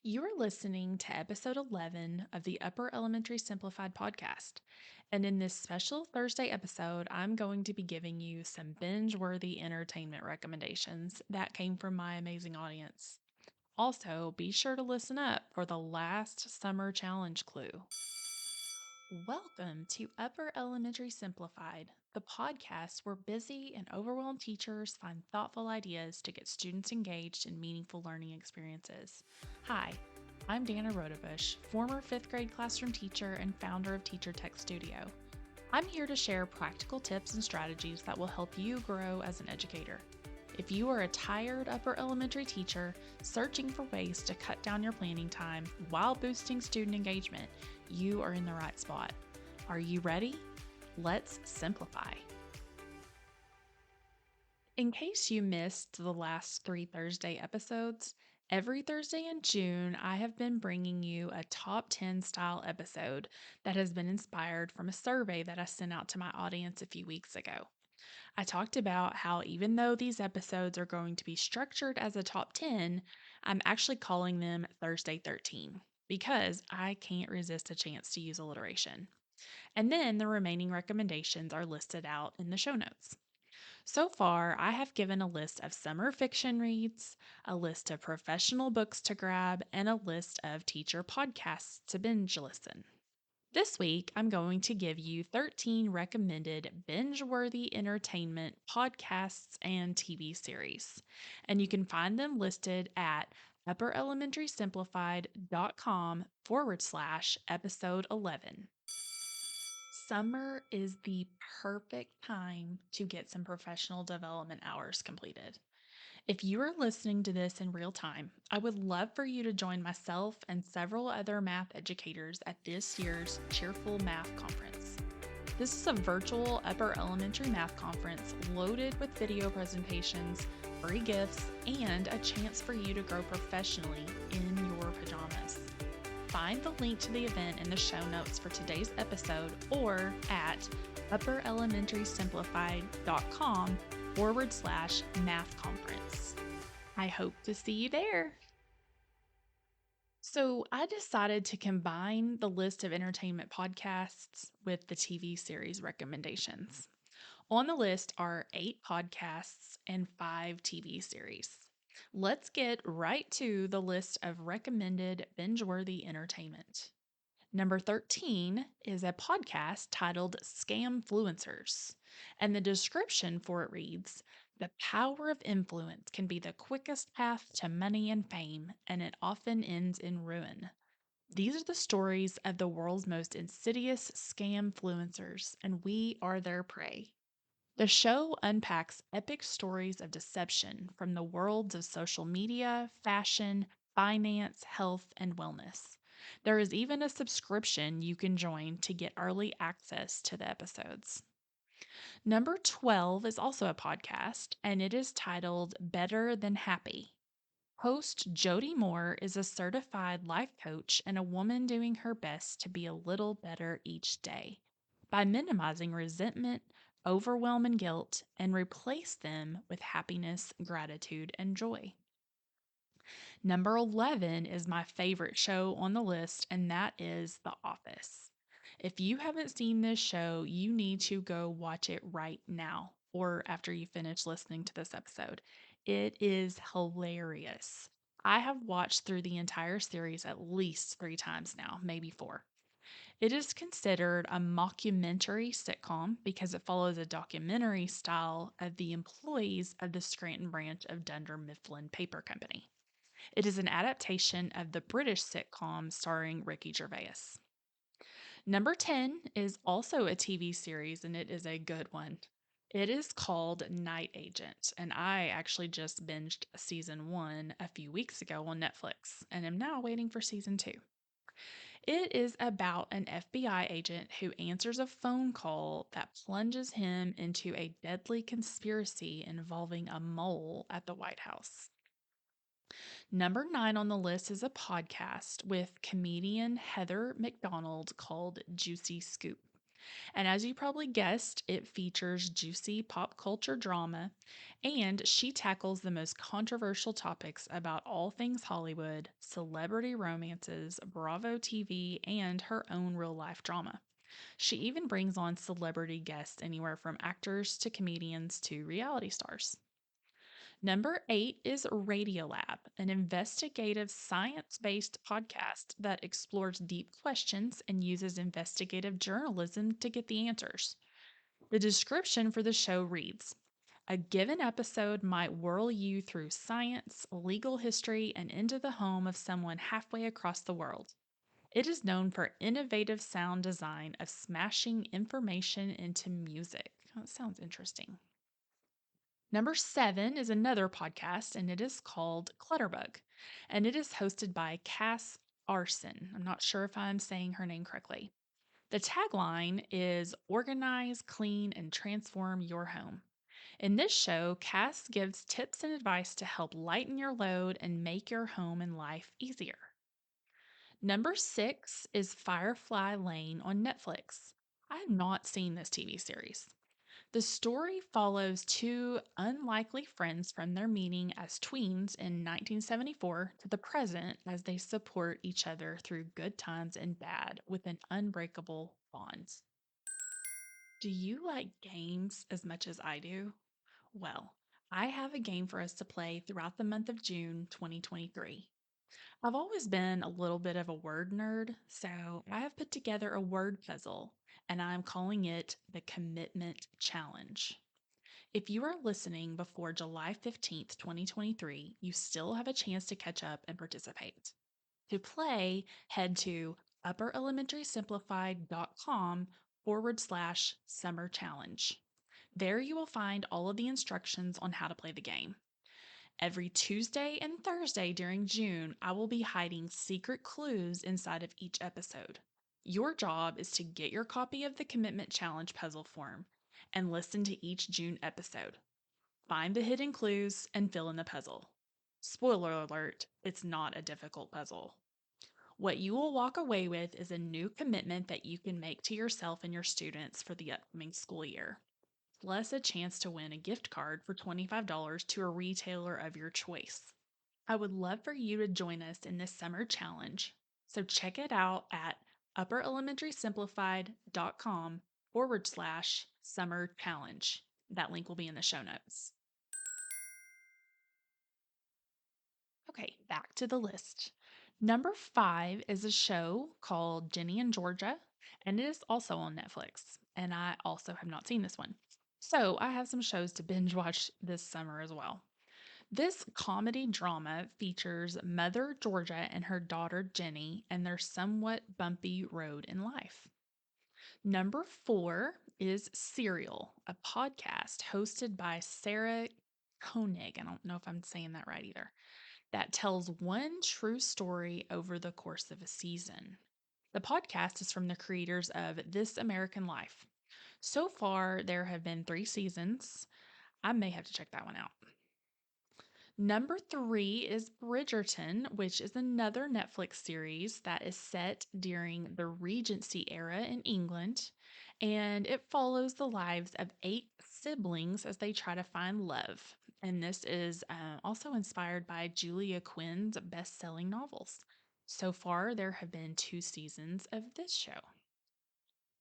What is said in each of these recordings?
You are listening to episode 11 of the Upper Elementary Simplified Podcast. And in this special Thursday episode, I'm going to be giving you some binge worthy entertainment recommendations that came from my amazing audience. Also, be sure to listen up for the last summer challenge clue. Welcome to Upper Elementary Simplified, the podcast where busy and overwhelmed teachers find thoughtful ideas to get students engaged in meaningful learning experiences. Hi, I'm Danna Rodebush, former fifth grade classroom teacher and founder of Teacher Tech Studio. I'm here to share practical tips and strategies that will help you grow as an educator. If you are a tired upper elementary teacher searching for ways to cut down your planning time while boosting student engagement, you are in the right spot. Are you ready? Let's simplify. In case you missed the last 3 Thursday episodes, every Thursday in June, I have been bringing you a top 10 style episode that has been inspired from a survey that I sent out to my audience a few weeks ago. I talked about how even though these episodes are going to be structured as a top 10, I'm actually calling them Thursday 13 because I can't resist a chance to use alliteration. And then the remaining recommendations are listed out in the show notes. So far, I have given a list of summer fiction reads, a list of professional books to grab, and a list of teacher podcasts to binge listen. This week, I'm going to give you 13 recommended binge worthy entertainment podcasts and TV series. And you can find them listed at upperelementarysimplified.com/episode 11. Summer is the perfect time to get some professional development hours completed. If you are listening to this in real time, I would love for you to join myself and several other math educators at this year's Cheerful Math Conference. This is a virtual upper elementary math conference loaded with video presentations, free gifts, and a chance for you to grow professionally in your pajamas. Find the link to the event in the show notes for today's episode or at upperelementarysimplified.com/math conference. I hope to see you there. So, I decided to combine the list of entertainment podcasts with the TV series recommendations. On the list are 8 podcasts and 5 TV series. Let's get right to the list of recommended binge-worthy entertainment. Number 13 is a podcast titled Scamfluencers, and the description for it reads, "The power of influence can be the quickest path to money and fame, and it often ends in ruin. These are the stories of the world's most insidious scamfluencers, and we are their prey." The show unpacks epic stories of deception from the worlds of social media, fashion, finance, health, and wellness. There is even a subscription you can join to get early access to the episodes. Number 12 is also a podcast, and it is titled Better Than Happy. Host Jody Moore is a certified life coach and a woman doing her best to be a little better each day by minimizing resentment, overwhelm, and guilt, and replace them with happiness, gratitude, and joy. Number 11 is my favorite show on the list, and that is The Office. If you haven't seen this show, you need to go watch it right now or after you finish listening to this episode. It is hilarious. I have watched through the entire series at least 3 times now, maybe 4. It is considered a mockumentary sitcom because it follows a documentary style of the employees of the Scranton branch of Dunder Mifflin Paper Company. It is an adaptation of the British sitcom starring Ricky Gervais. Number 10 is also a TV series, and it is a good one. It is called Night Agent, and I actually just binged season 1 a few weeks ago on Netflix, and am now waiting for season 2. It is about an FBI agent who answers a phone call that plunges him into a deadly conspiracy involving a mole at the White House. Number 9 on the list is a podcast with comedian Heather McDonald called Juicy Scoop. And as you probably guessed, it features juicy pop culture drama, and she tackles the most controversial topics about all things Hollywood, celebrity romances, Bravo TV, and her own real life drama. She even brings on celebrity guests anywhere from actors to comedians to reality stars. Number 8 is Radiolab, an investigative science based podcast that explores deep questions and uses investigative journalism to get the answers. The description for the show reads: a given episode might whirl you through science, legal history, and into the home of someone halfway across the world. It is known for innovative sound design of smashing information into music. That sounds interesting. Number 7 is another podcast, and it is called Clutterbug, and it is hosted by Cass Arson. I'm not sure if I'm saying her name correctly. The tagline is organize, clean, and transform your home. In this show, Cass gives tips and advice to help lighten your load and make your home and life easier. Number 6 is Firefly Lane on Netflix. I have not seen this TV series. The story follows two unlikely friends from their meeting as tweens in 1974 to the present as they support each other through good times and bad with an unbreakable bond. Do you like games as much as I do? Well, I have a game for us to play throughout the month of June 2023. I've always been a little bit of a word nerd, so I have put together a word puzzle and I'm calling it the Commitment Challenge. If you are listening before July 15th, 2023, you still have a chance to catch up and participate. To play, head to upperelementarysimplified.com/summer challenge. There you will find all of the instructions on how to play the game. Every Tuesday and Thursday during June, I will be hiding secret clues inside of each episode. Your job is to get your copy of the Commitment Challenge puzzle form and listen to each June episode. Find the hidden clues and fill in the puzzle. Spoiler alert, it's not a difficult puzzle. What you will walk away with is a new commitment that you can make to yourself and your students for the upcoming school year, plus a chance to win a gift card for $25 to a retailer of your choice. I would love for you to join us in this summer challenge, so check it out at upperelementarysimplified.com/summer challenge. That link will be in the show notes. Okay, back to the list. Number 5 is a show called Jenny and Georgia, and it is also on Netflix. And I also have not seen this one. So I have some shows to binge watch this summer as well. This comedy drama features mother Georgia and her daughter Jenny and their somewhat bumpy road in life. Number 4 is Serial, a podcast hosted by Sarah Koenig. I don't know if I'm saying that right either, that tells one true story over the course of a season. The podcast is from the creators of This American Life. So far, there have been 3 seasons. I may have to check that one out. Number 3 is Bridgerton, which is another Netflix series that is set during the Regency era in England, and it follows the lives of 8 siblings as they try to find love. And this is also inspired by Julia Quinn's best selling novels. So far, there have been 2 seasons of this show.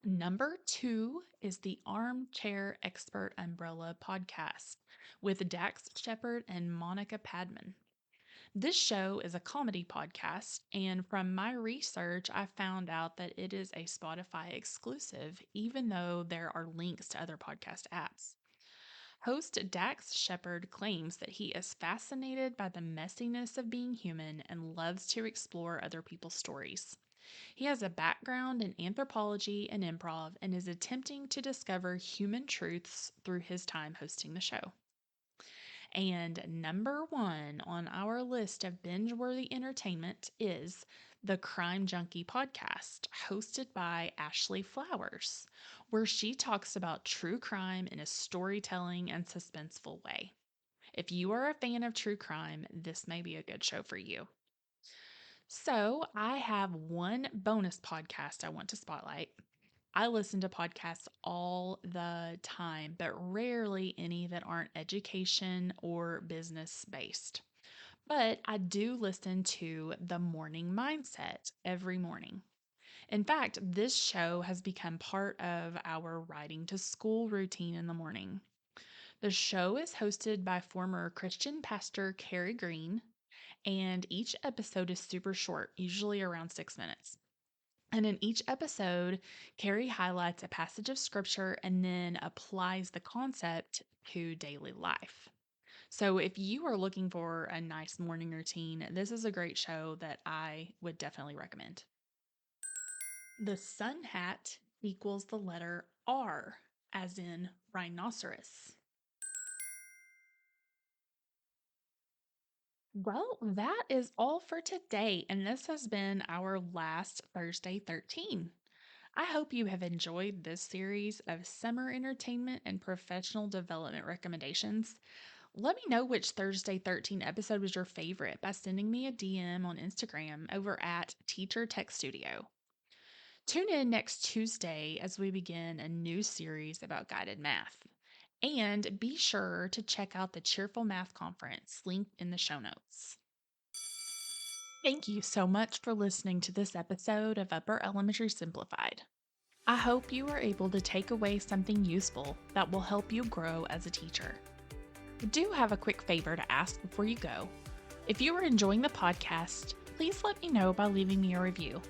Number 2 is the Armchair Expert Umbrella podcast with Dax Shepard and Monica Padman. This show is a comedy podcast, and from my research, I found out that it is a Spotify exclusive, even though there are links to other podcast apps. Host Dax Shepard claims that he is fascinated by the messiness of being human and loves to explore other people's stories. He has a background in anthropology and improv and is attempting to discover human truths through his time hosting the show. And number 1 on our list of binge-worthy entertainment is the Crime Junkie podcast, hosted by Ashley Flowers, where she talks about true crime in a storytelling and suspenseful way. If you are a fan of true crime, this may be a good show for you. So, I have one bonus podcast I want to spotlight. I listen to podcasts all the time, but rarely any that aren't education or business based. But I do listen to The Morning Mindset every morning. In fact, this show has become part of our riding to school routine in the morning. The show is hosted by former Christian pastor Carrie Green, and each episode is super short, usually around 6 minutes. And in each episode, Carrie highlights a passage of scripture and then applies the concept to daily life. So, if you are looking for a nice morning routine, this is a great show that I would definitely recommend. The sun hat equals the letter R, as in rhinoceros. Well, that is all for today, and this has been our last Thursday 13. I hope you have enjoyed this series of summer entertainment and professional development recommendations. Let me know which Thursday 13 episode was your favorite by sending me a DM on Instagram over at Teacher Tech Studio. Tune in next Tuesday as we begin a new series about guided math. And be sure to check out the Cheerful Math Conference linked in the show notes. Thank you so much for listening to this episode of Upper Elementary Simplified. I hope you are able to take away something useful that will help you grow as a teacher. I do have a quick favor to ask before you go. If you are enjoying the podcast, please let me know by leaving me a review.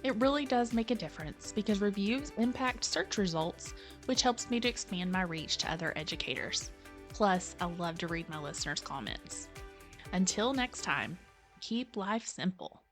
It really does make a difference because reviews impact search results, which helps me to expand my reach to other educators. Plus, I love to read my listeners' comments. Until next time, keep life simple.